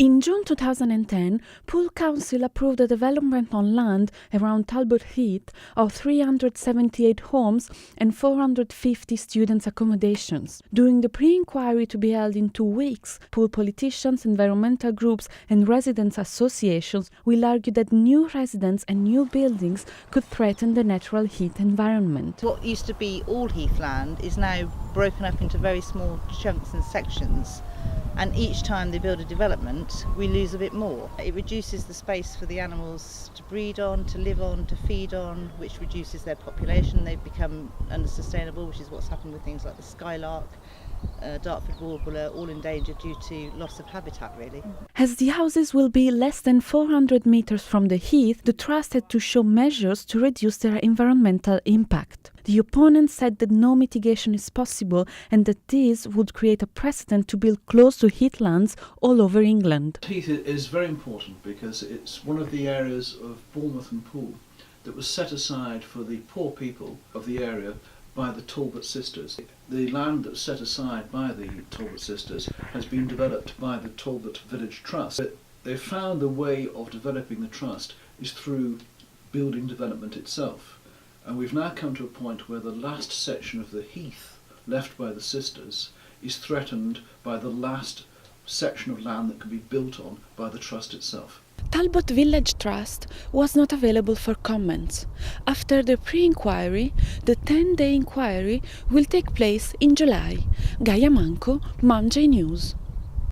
In June 2010, Poole Council approved a development on land around Talbot Heath of 378 homes and 450 students' accommodations. During the pre-inquiry to be held in 2 weeks, Poole politicians, environmental groups and residents' associations will argue that new residents and new buildings could threaten the natural heath environment. What used to be all heathland is now broken up into very small chunks and sections. And each time they build a development, we lose a bit more. It reduces the space for the animals to breed on, to live on, to feed on, which reduces their population. They become unsustainable, which is what's happened with things like the skylark, Dartford warbler, all endangered due to loss of habitat, really. As the houses will be less than 400 meters from the heath, the Trust had to show measures to reduce their environmental impact. The opponents said that no mitigation is possible and that this would create a precedent to build close to heathlands all over England. Heath is very important because it's one of the areas of Bournemouth and Poole that was set aside for the poor people of the area by the Talbot sisters. The land that's set aside by the Talbot sisters has been developed by the Talbot Village Trust. They found the way of developing the trust is through building development itself. And we've now come to a point where the last section of the heath left by the sisters is threatened by the last section of land that can be built on by the trust itself. Talbot Village Trust was not available for comments. After the pre-inquiry, the 10-day inquiry will take place in July. Gaia Manco, Mum J News.